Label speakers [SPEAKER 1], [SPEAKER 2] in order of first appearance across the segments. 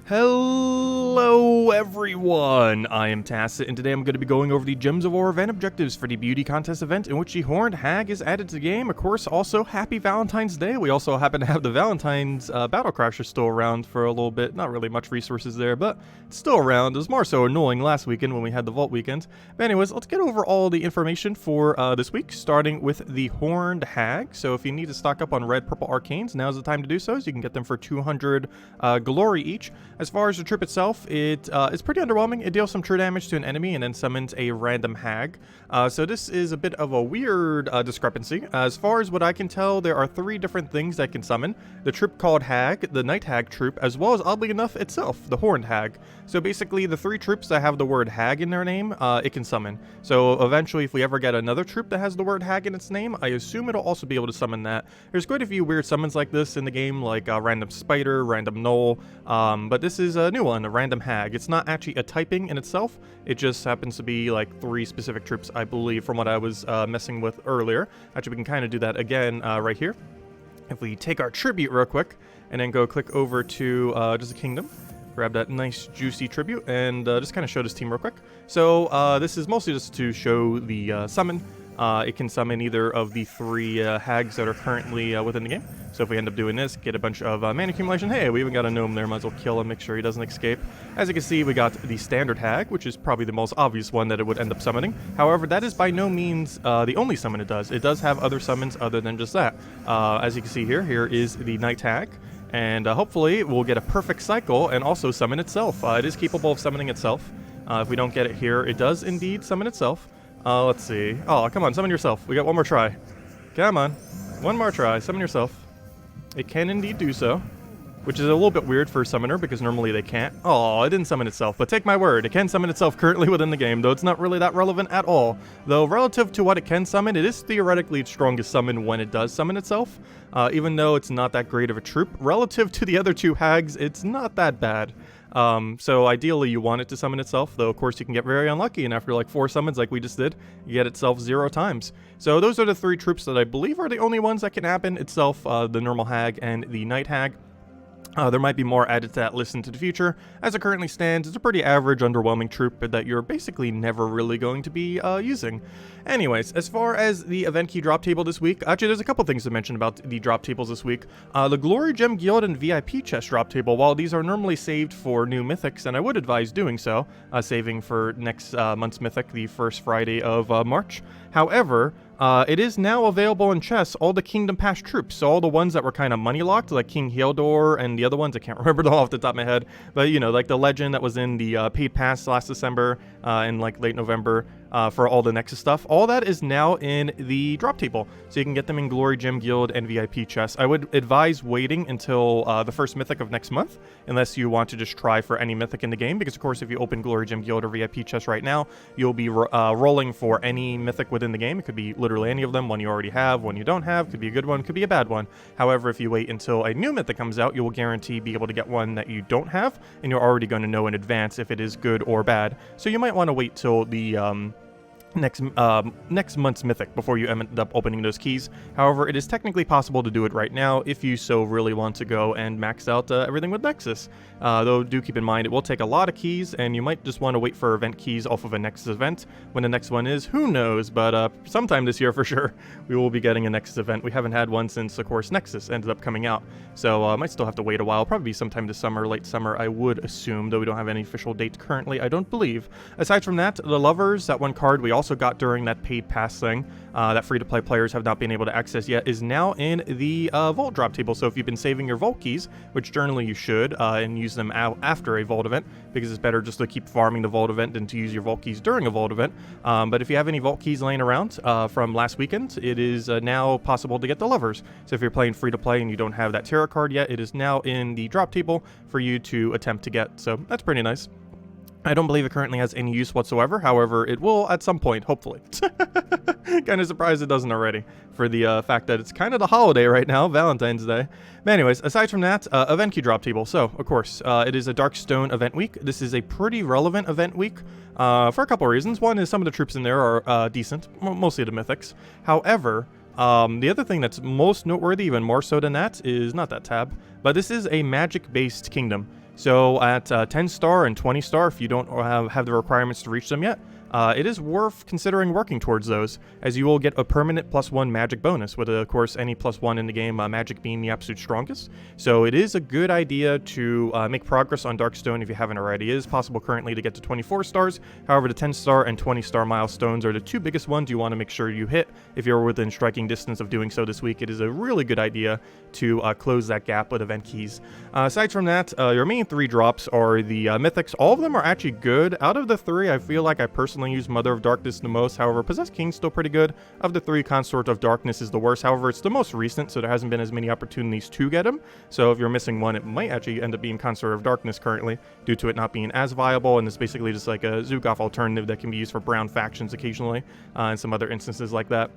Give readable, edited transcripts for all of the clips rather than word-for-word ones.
[SPEAKER 1] Hello everyone, I am Tacit, and today I'm going to be going over the Gems of War event objectives for the beauty contest event in which the Horned Hag is added to the game. Of course, also happy Valentine's Day. We also happen to have the Valentine's Battle Crasher still around for a little bit. Not really much resources there, but it's still around. It was more so annoying last weekend when we had the Vault weekend. But anyways, let's get over all the information for this week, starting with the Horned Hag. So if you need to stock up on red, purple arcanes, now's the time to do so, as you can get them for 200 glory each. As far as the trip itself, it's pretty underwhelming. It deals some true damage to an enemy and then summons a random hag. So this is a bit of a weird discrepancy. As far as what I can tell, there are 3 different things that can summon. The troop called Hag, the Night Hag troop, as well as, oddly enough, itself, the Horned Hag. So basically, the 3 troops that have the word Hag in their name, it can summon. So eventually, if we ever get another troop that has the word Hag in its name, I assume it'll also be able to summon that. There's quite a few weird summons like this in the game, like random spider, random gnoll, but this is a new one, a random hag. It's not actually a typing in itself, it just happens to be like 3 specific troops, I believe, from what I was messing with earlier. Actually, we can kind of do that again right here. If we take our tribute real quick, and then go click over to just a kingdom, grab that nice juicy tribute, and just kind of show this team real quick. So this is mostly just to show the summon. It can summon either of the 3 hags that are currently within the game. So if we end up doing this, get a bunch of mana accumulation. Hey, we even got a gnome there, might as well kill him, make sure he doesn't escape. As you can see, we got the standard hag, which is probably the most obvious one that it would end up summoning. However, that is by no means the only summon it does. It does have other summons other than just that. As you can see here is the night hag. And hopefully we'll get a perfect cycle and also summon itself. It is capable of summoning itself. If we don't get it here, it does indeed summon itself. Let's see. Oh, come on, summon yourself. We got one more try. Come on. One more try. Summon yourself. It can indeed do so, which is a little bit weird for a summoner because normally they can't. Oh, it didn't summon itself, but take my word, it can summon itself currently within the game, though it's not really that relevant at all. Though relative to what it can summon, it is theoretically its strongest summon when it does summon itself, even though it's not that great of a troop. Relative to the other 2 hags, it's not that bad. So ideally you want it to summon itself, though of course you can get very unlucky, and after like 4 summons like we just did, you get itself 0 times. So those are the 3 troops that I believe are the only ones that can happen itself, the normal hag and the night hag. There might be more added to that list into the future. As it currently stands, it's a pretty average, underwhelming troop that you're basically never really going to be using. Anyways, as far as the event key drop table this week, actually there's a couple things to mention about the drop tables this week. The Glory Gem Guild and VIP chest drop table, while these are normally saved for new mythics, and I would advise doing so, saving for next month's mythic, the first Friday of March. However, it is now available in chests, all the Kingdom Pass troops, so all the ones that were kind of money locked, like King Hildor and the other ones, I can't remember them off the top of my head, but you know, like the Legend that was in the paid pass last December and like late November for all the Nexus stuff, all that is now in the drop table, so you can get them in Glory Gem Guild and VIP chests. I would advise waiting until the first mythic of next month, unless you want to just try for any mythic in the game, because of course if you open Glory Gem Guild or VIP chest right now, you'll be rolling for any mythic within the game. It could be literally any of them, one you already have, one you don't have, could be a good one, could be a bad one. However, if you wait until a new mythic comes out, you will guarantee be able to get one that you don't have, and you're already going to know in advance if it is good or bad. So you might want to wait till the next month's mythic before you end up opening those keys. However, it is technically possible to do it right now if you so really want to go and max out everything with Nexus. Though do keep in mind it will take a lot of keys, and you might just want to wait for event keys off of a Nexus event. When the next one is, who knows, but sometime this year for sure we will be getting a Nexus event. We haven't had one since, of course, Nexus ended up coming out, so might still have to wait a while. Probably sometime this summer, late summer, I would assume, though we don't have any official date currently, I don't believe. Aside from that, the Lovers, that one card we also got during that paid pass thing that free-to-play players have not been able to access yet, is now in the Vault drop table. So if you've been saving your Vault keys, which generally you should, and use them out after a Vault event, because it's better just to keep farming the Vault event than to use your Vault keys during a Vault event. But if you have any Vault keys laying around from last weekend, it is now possible to get the Lovers. So if you're playing free-to-play and you don't have that tarot card yet, it is now in the drop table for you to attempt to get. So that's pretty nice. I don't believe it currently has any use whatsoever, however, it will at some point, hopefully. Kind of surprised it doesn't already, for the fact that it's kind of the holiday right now, Valentine's Day. But anyways, aside from that, event queue drop table. So, of course, it is a Darkstone event week. This is a pretty relevant event week for a couple of reasons. One is some of the troops in there are decent, mostly the mythics. However, the other thing that's most noteworthy, even more so than that, is not that tab, but this is a magic-based kingdom. So at 10 star and 20 star, if you don't have the requirements to reach them yet, it is worth considering working towards those, as you will get a permanent +1 magic bonus, with of course any +1 in the game, magic being the absolute strongest. So it is a good idea to make progress on Darkstone if you haven't already. It is possible currently to get to 24 stars, however the 10 star and 20 star milestones are the two biggest ones you want to make sure you hit. If you're within striking distance of doing so this week, it is a really good idea to close that gap with event keys. Aside from that, your remaining 3 drops are the mythics. All of them are actually good. Out of the 3, I feel like I personally use Mother of Darkness the most. However, Possessed King's still pretty good. Of the 3, Consort of Darkness is the worst. However, it's the most recent, so there hasn't been as many opportunities to get him. So if you're missing one, it might actually end up being Consort of Darkness currently, due to it not being as viable, and it's basically just like a Zugoff alternative that can be used for brown factions occasionally, and some other instances like that.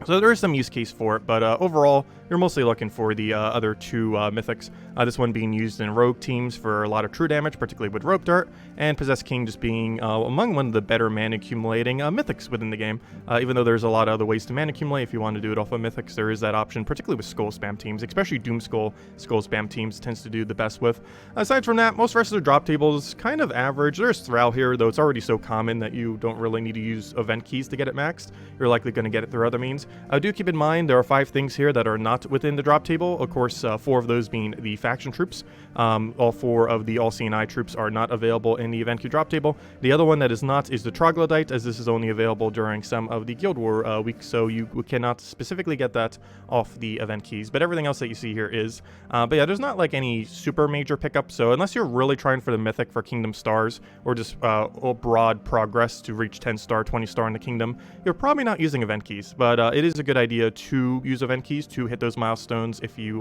[SPEAKER 1] So there is some use case for it, but overall, you're mostly looking for the other 2 mythics. This one being used in rogue teams for a lot of true damage, particularly with Rope Dart, and Possessed King just being among one of the better mana accumulating mythics within the game. Even though there's a lot of other ways to mana accumulate, if you want to do it off of mythics, there is that option, particularly with skull spam teams, especially Doom Skull spam teams tends to do the best with. Aside from that, most rest of the drop tables kind of average. There's Thrall here, though it's already so common that you don't really need to use event keys to get it maxed. You're likely going to get it through other means. Do keep in mind there are 5 things here that are not within the drop table. Of course, 4 of those being the faction troops. All 4 of the All-Seeing-Eye troops are not available in the event queue drop table. The other one that is not is the Troglodyte, as this is only available during some of the Guild War weeks, so you cannot specifically get that off the event keys. But everything else that you see here is. But yeah, there's not like any super major pickups, so unless you're really trying for the Mythic for Kingdom Stars, or just broad progress to reach 10 star, 20 star in the Kingdom, you're probably not using event keys. But it is a good idea to use event keys to hit those milestones if you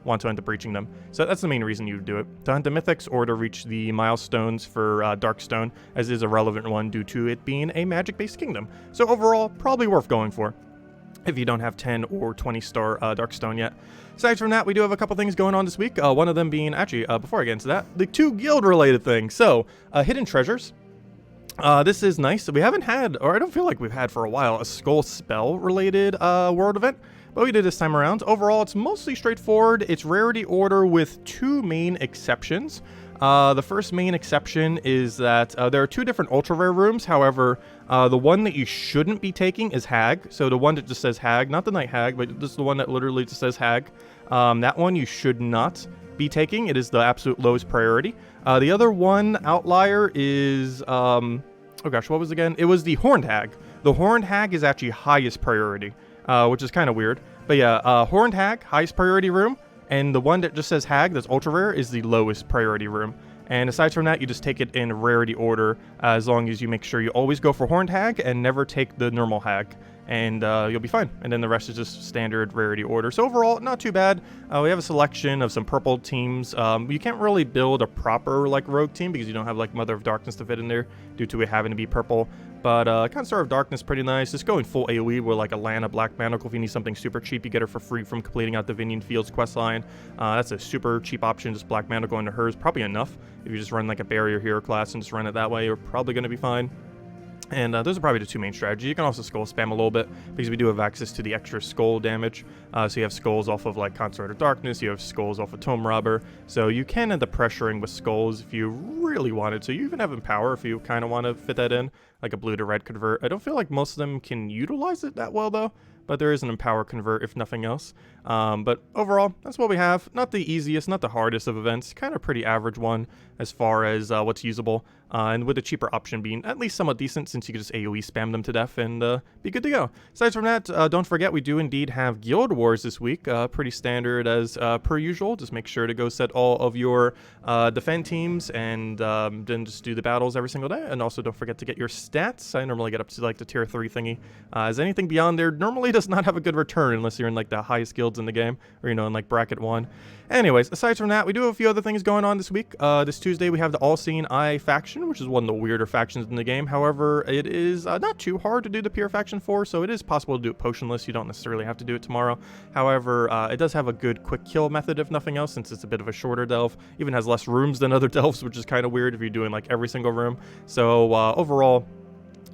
[SPEAKER 1] want to end up reaching them. So that's the main reason you would do it. To hunt the mythics or to reach the milestones for Darkstone, as is a relevant one due to it being a magic-based kingdom. So overall, probably worth going for if you don't have 10 or 20 star Darkstone yet. Aside from that, we do have a couple things going on this week. One of them being, actually, before I get into that, the 2 guild-related things. So, hidden treasures. This is nice. We haven't had, or I don't feel like we've had for a while, a skull spell related world event, but we did this time around. Overall, it's mostly straightforward. It's rarity order with 2 main exceptions. The first main exception is that there are 2 different ultra rare rooms. However, the one that you shouldn't be taking is Hag. So the one that just says Hag, not the Night Hag, but just the one that literally just says Hag. That one you should not be taking. It is the absolute lowest priority. The other one outlier is, oh gosh, what was it again? It was the Horned Hag. The Horned Hag is actually highest priority, which is kind of weird. But yeah, Horned Hag, highest priority room. And the one that just says Hag, that's ultra rare, is the lowest priority room. And aside from that, you just take it in rarity order, as long as you make sure you always go for Horned Hag and never take the normal Hag. And you'll be fine. And then the rest is just standard rarity order. So overall, not too bad. We have a selection of some purple teams. You can't really build a proper like rogue team because you don't have like Mother of Darkness to fit in there due to it having to be purple. But Consort of Darkness, pretty nice. Just going full AoE with like a Lana Black Manacle. If you need something super cheap, you get her for free from completing out the Vinian Fields questline. That's a super cheap option. Just Black Manacle into her is probably enough. If you just run like a Barrier Hero class and just run it that way, you're probably going to be fine. And those are probably the 2 main strategies. You can also skull spam a little bit because we do have access to the extra skull damage. So you have skulls off of like Consort of Darkness, you have skulls off of Tome Robber. So you can end up pressuring with skulls if you really wanted to. You even have Empower if you kind of want to fit that in, like a blue to red convert. I don't feel like most of them can utilize it that well though, but there is an Empower convert if nothing else. But overall, that's what we have. Not the easiest, not the hardest of events. Kind of pretty average one as far as what's usable. And with the cheaper option being at least somewhat decent, since you can just AoE spam them to death and be good to go. Aside from that, don't forget we do indeed have Guild Wars this week. Pretty standard as per usual. Just make sure to go set all of your defend teams and then just do the battles every single day. And also don't forget to get your stats. I normally get up to like the tier 3 thingy. As anything beyond there normally does not have a good return unless you're in like the highest guilds in the game, or in like bracket 1. Anyways, aside from that, we do have a few other things going on this week. This Tuesday we have the All-Seeing Eye faction, which is one of the weirder factions in the game. However, it is not too hard to do the pure faction for, so it is possible to do it potionless. You don't necessarily have to do it tomorrow. However, it does have a good quick kill method, if nothing else, since it's a bit of a shorter delve. Even has less rooms than other delves, which is kind of weird if you're doing like every single room. So overall,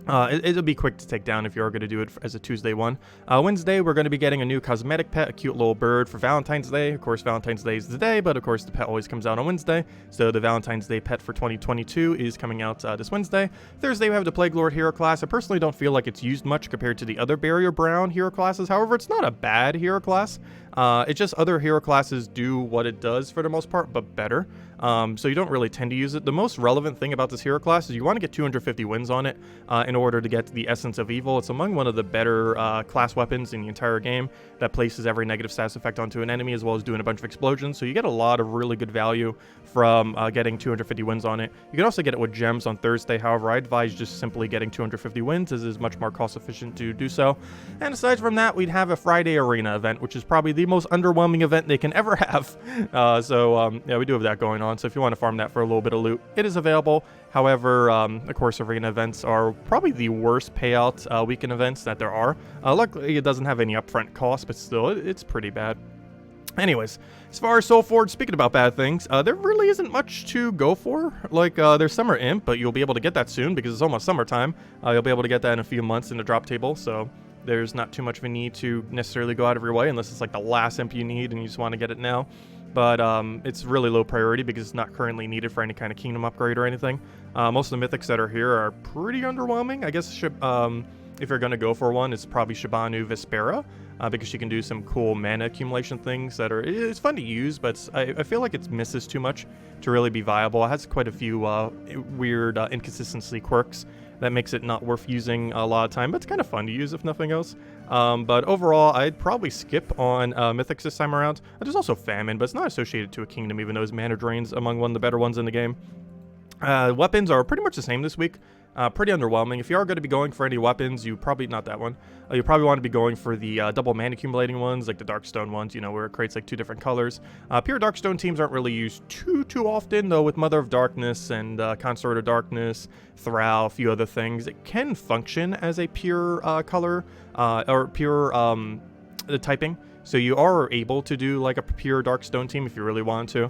[SPEAKER 1] It'll be quick to take down if you are going to do it as a Tuesday one. Wednesday, we're going to be getting a new cosmetic pet, a cute little bird for Valentine's Day. Of course, Valentine's Day is the day, but of course, the pet always comes out on Wednesday. So the Valentine's Day pet for 2022 is coming out this Wednesday. Thursday, we have the Plaguelord hero class. I personally don't feel like it's used much compared to the other Barrier Brown hero classes. However, it's not a bad hero class. It's just other hero classes do what it does for the most part, but better. So you don't really tend to use it. The most relevant thing about this hero class is you want to get 250 wins on it in order to get the Essence of Evil. It's among one of the better class weapons in the entire game that places every negative status effect onto an enemy as well as doing a bunch of explosions. So you get a lot of really good value from getting 250 wins on it. You can also get it with gems on Thursday. However, I advise just simply getting 250 wins as it is much more cost efficient to do so. And aside from that, we'd have a Friday Arena event, which is probably the most underwhelming event they can ever have. Yeah, we do have that going on. So if you want to farm that for a little bit of loot, it is available. However, of course, arena events are probably the worst payout weekend events that there are. Luckily, it doesn't have any upfront cost, but still, it's pretty bad. Anyways, as far as Soulforge, speaking about bad things, there really isn't much to go for. Like, there's Summer Imp, but you'll be able to get that soon because it's almost summertime. You'll be able to get that in a few months in the drop table, so there's not too much of a need to necessarily go out of your way unless it's like the last imp you need and you just want to get it now. But it's really low priority because it's not currently needed for any kind of kingdom upgrade or anything. Most of the mythics that are here are pretty underwhelming. I guess if you're going to go for one, it's probably Shibanu Vespera, because she can do some cool mana accumulation things that are... It's fun to use, but I feel like it misses too much to really be viable. It has quite a few weird inconsistency quirks that makes it not worth using a lot of time, but it's kind of fun to use if nothing else. But overall, I'd probably skip on Mythics this time around. There's also Famine, but it's not associated to a kingdom, even though his mana drain's among one of the better ones in the game. Weapons are pretty much the same this week. Pretty underwhelming. If you are going to be going for any weapons, you probably, not that one, you probably want to be going for the double mana accumulating ones, like the Darkstone ones, you know, where it creates like 2 different colors. Pure Darkstone teams aren't really used too often, though with Mother of Darkness and Consort of Darkness, Thrall, a few other things, it can function as a pure color, or pure typing. So you are able to do like a pure Darkstone team if you really want to.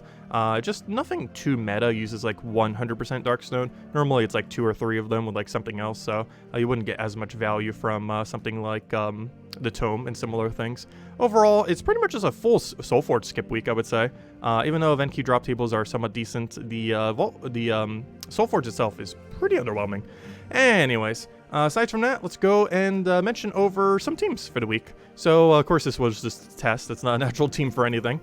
[SPEAKER 1] Just nothing too meta uses like 100% Darkstone. Normally it's like 2 or 3 of them with like something else, so you wouldn't get as much value from something like the Tome and similar things. Overall, it's pretty much just a full Soulforge skip week, I would say. Even though event key drop tables are somewhat decent, the Soulforge itself is pretty underwhelming. Anyways, aside from that, let's go and mention over some teams for the week. So, of course, this was just a test. It's not an actual team for anything.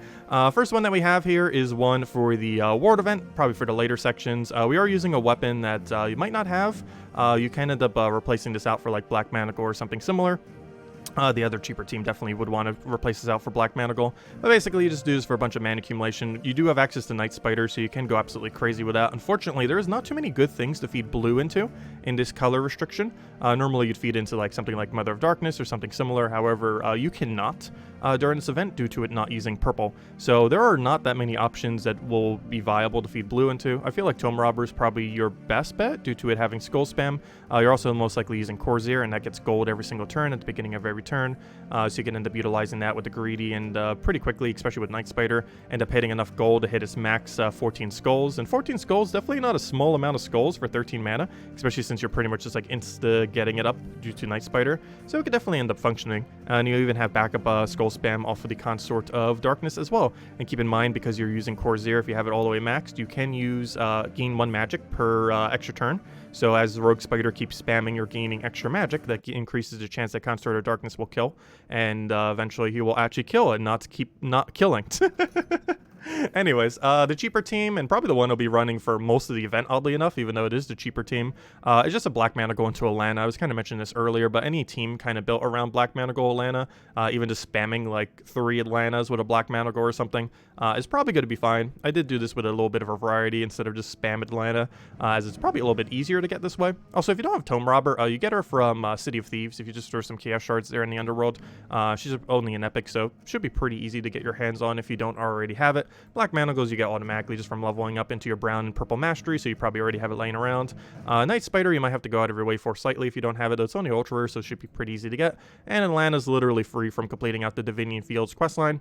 [SPEAKER 1] First one that we have here is one for the Ward event, probably for the later sections. We are using a weapon that you might not have. You can end up replacing this out for like Black Manacle or something similar. The other cheaper team definitely would want to replace this out for Black Manacle. But basically, you just do this for a bunch of mana accumulation. You do have access to Night Spider, so you can go absolutely crazy with that. Unfortunately, there is not too many good things to feed blue into in this color restriction. Normally, you'd feed into like something like Mother of Darkness or something similar. However, you cannot during this event due to it not using purple. So there are not that many options that will be viable to feed blue into. I feel like Tome Robber is probably your best bet due to it having skull spam. You're also most likely using Corsair, and that gets gold every single turn at the beginning of every turn. So you can end up utilizing that with the Greedy, and pretty quickly, especially with Night Spider, end up hitting enough gold to hit its max 14 skulls. And 14 skulls, definitely not a small amount of skulls for 13 mana, especially since you're pretty much just like insta getting it up due to Night Spider. So it could definitely end up functioning. And you even have backup skull spam off of the Consort of Darkness as well. And keep in mind, because you're using Corsair, if you have it all the way maxed, you can use gain 1 magic per extra turn. So as the Rogue Spider keeps spamming, you're gaining extra magic that increases the chance that Consort of Darkness will kill, and eventually he will actually kill it, not killing. Anyways, the cheaper team, and probably the one I'll be running for most of the event, oddly enough, even though it is the cheaper team, is just a Black Mana going to Alana. I was kind of mentioning this earlier, but any team kind of built around Black Mana go Alana, even just spamming like 3 Atlanas with a Black Mana go or something, is probably going to be fine. I did do this with a little bit of a variety instead of just spam Atlanta, as it's probably a little bit easier to get this way. Also, if you don't have Tome Robber, you get her from City of Thieves. If you just throw some Chaos Shards there in the Underworld, she's only an epic, so should be pretty easy to get your hands on if you don't already have it. Black Mana goes you get automatically just from leveling up into your brown and purple mastery, so you probably already have it laying around. Night Spider, you might have to go out of your way for slightly if you don't have it, though it's only ultra rare, so it should be pretty easy to get. And Atlanta's literally free from completing out the Divinian Fields questline.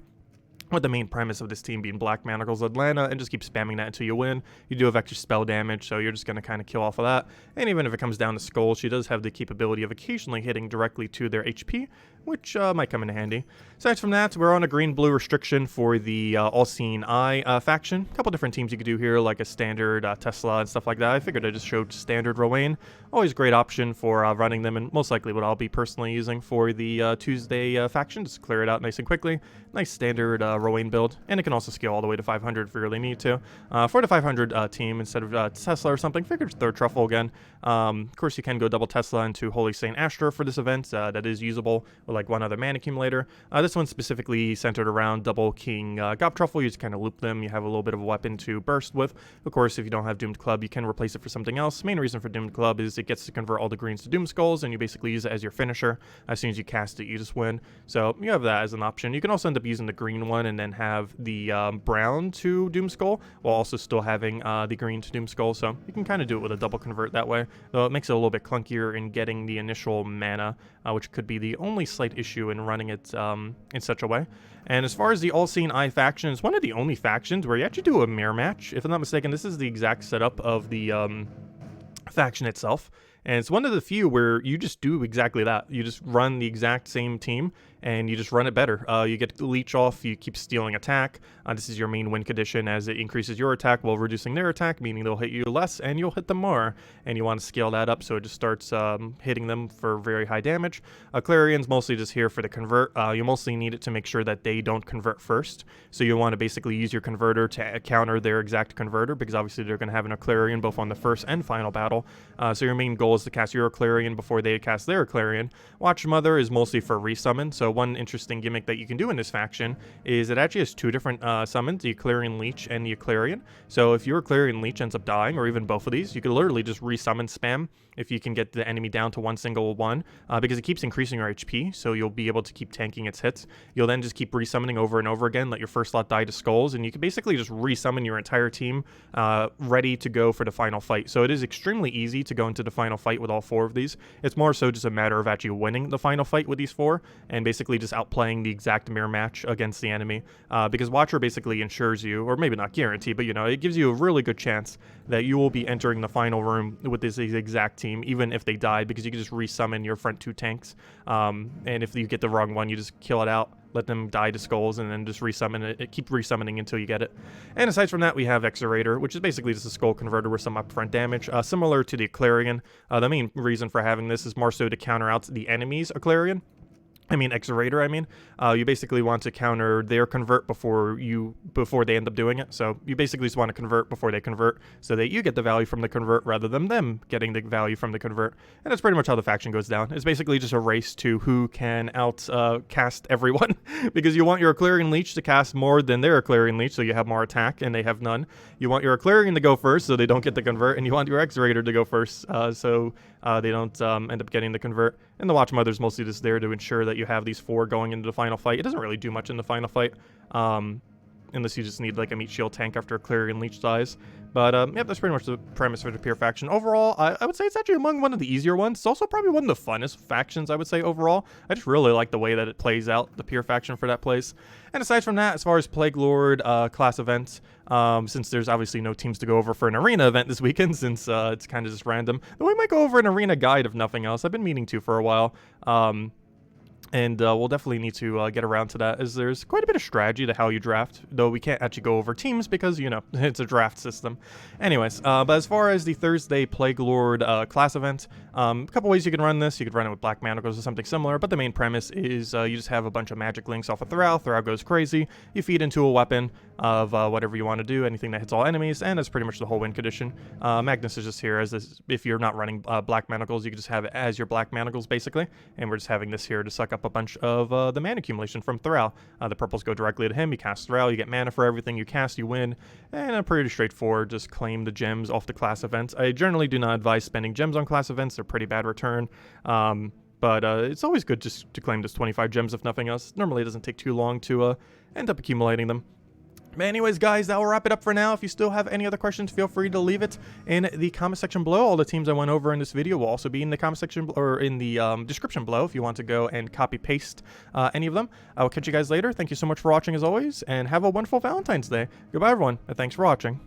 [SPEAKER 1] with the main premise of this team being Black Manacles Atlanta, and just keep spamming that until you win. You do have extra spell damage, so you're just going to kind of kill off of that. And even if it comes down to Skull, she does have the capability of occasionally hitting directly to their HP, which might come in handy. Aside from that, we're on a green-blue restriction for the All-Seeing Eye faction. A couple different teams you could do here, like a standard Tesla and stuff like that. I figured I just showed standard Rowan. Always a great option for running them, and most likely what I'll be personally using for the Tuesday faction. Just clear it out nice and quickly. Nice standard Rowan build, and it can also scale all the way to 500 if you really need to. For the 500 team, instead of Tesla or something, figured third truffle again. Of course, you can go double Tesla into Holy Saint Astra for this event. That is usable with like one other mana accumulator. This one's specifically centered around double King Gob Truffle. You just kind of loop them. You have a little bit of a weapon to burst with. Of course, if you don't have Doomed Club, you can replace it for something else. Main reason for Doomed Club is it gets to convert all the greens to Doom Skulls, and you basically use it as your finisher. As soon as you cast it, you just win. So you have that as an option. You can also end up using the green one and then have the brown to Doom Skull, while also still having the green to Doom Skull. So you can kind of do it with a double convert that way, though it makes it a little bit clunkier in getting the initial mana, which could be the only slight issue in running it in such a way. And as far as the All-Seeing Eye faction, it's one of the only factions where you actually do a mirror match. If I'm not mistaken, this is the exact setup of the faction itself. And it's one of the few where you just do exactly that. You just run the exact same team, and you just run it better. You get the leech off, you keep stealing attack. This is your main win condition, as it increases your attack while reducing their attack, meaning they'll hit you less and you'll hit them more. And you want to scale that up so it just starts hitting them for very high damage. Clarion's mostly just here for the convert. You mostly need it to make sure that they don't convert first. So you want to basically use your converter to counter their exact converter, because obviously they're going to have an Clarion both on the first and final battle. So your main goal is to cast your Clarion before they cast their Clarion. Watch Mother is mostly for resummon. So one interesting gimmick that you can do in this faction is it actually has two different summons, the Clarion Leech and the Clarion. So if your Clarion Leech ends up dying, or even both of these, you can literally just resummon spam if you can get the enemy down to one single one, because it keeps increasing your HP, so you'll be able to keep tanking its hits. You'll then just keep resummoning over and over again, let your first slot die to skulls, and you can basically just resummon your entire team ready to go for the final fight. So it is extremely easy to go into the final fight with all four of these. It's more so just a matter of actually winning the final fight with these four, and basically just outplaying the exact mirror match against the enemy, because Watcher basically ensures you, or maybe not guarantee, but you know, it gives you a really good chance that you will be entering the final room with this exact team, even if they die, because you can just resummon your front two tanks, and if you get the wrong one, you just kill it out, let them die to skulls, and then just resummon it, keep resummoning until you get it. And aside from that, we have Exorator, which is basically just a skull converter with some upfront damage, similar to the Clarion. The main reason for having this is more so to counter out the enemy's Clarion. Exorator, you basically want to counter their convert before they end up doing it. So you basically just want to convert before they convert, so that you get the value from the convert rather than them getting the value from the convert. And that's pretty much how the faction goes down. It's basically just a race to who can cast everyone, because you want your Clarion Leech to cast more than their Clarion Leech, so you have more attack and they have none. You want your Clarion to go first, so they don't get the convert, and you want your Exorator to go first, so they don't end up getting the convert. And the Watch Mother's mostly just there to ensure that you have these four going into the final fight. It doesn't really do much in the final fight, unless you just need like a meat shield tank after a Clarion Leech dies. But yeah, that's pretty much the premise for the Pure faction. Overall, I would say it's actually among one of the easier ones. It's also probably one of the funnest factions, I would say, overall. I just really like the way that it plays out, the Pure faction for that place. And aside from that, as far as Plaguelord class events, since there's obviously no teams to go over for an arena event this weekend, since it's kind of just random, though we might go over an arena guide if nothing else. I've been meaning to for a while. And we'll definitely need to get around to that, as there's quite a bit of strategy to how you draft, though we can't actually go over teams because, you know, it's a draft system. Anyways, but as far as the Thursday Plaguelord class event, a couple ways you can run this. You could run it with Black Manacles or something similar, but the main premise is you just have a bunch of magic links off of Thrall. Thrall goes crazy. You feed into a weapon of whatever you want to do, anything that hits all enemies, and that's pretty much the whole win condition. Magnus is just here as this. If you're not running Black Manacles, you can just have it as your Black Manacles, basically, and we're just having this here to suck up a bunch of the mana accumulation from Thrall. The purples go directly to him. You cast Thrall, you get mana for everything you cast, you win, and pretty straightforward. Just claim the gems off the class events. I generally do not advise spending gems on class events. They're pretty bad return. But it's always good just to claim those 25 gems if nothing else. Normally it doesn't take too long to end up accumulating them. But anyways, guys, that will wrap it up for now. If you still have any other questions, feel free to leave it in the comment section below. All the teams I went over in this video will also be in the comment section or in the description below if you want to go and copy paste any of them. I will catch you guys later. Thank you so much for watching as always, and have a wonderful Valentine's Day. Goodbye, everyone, and thanks for watching.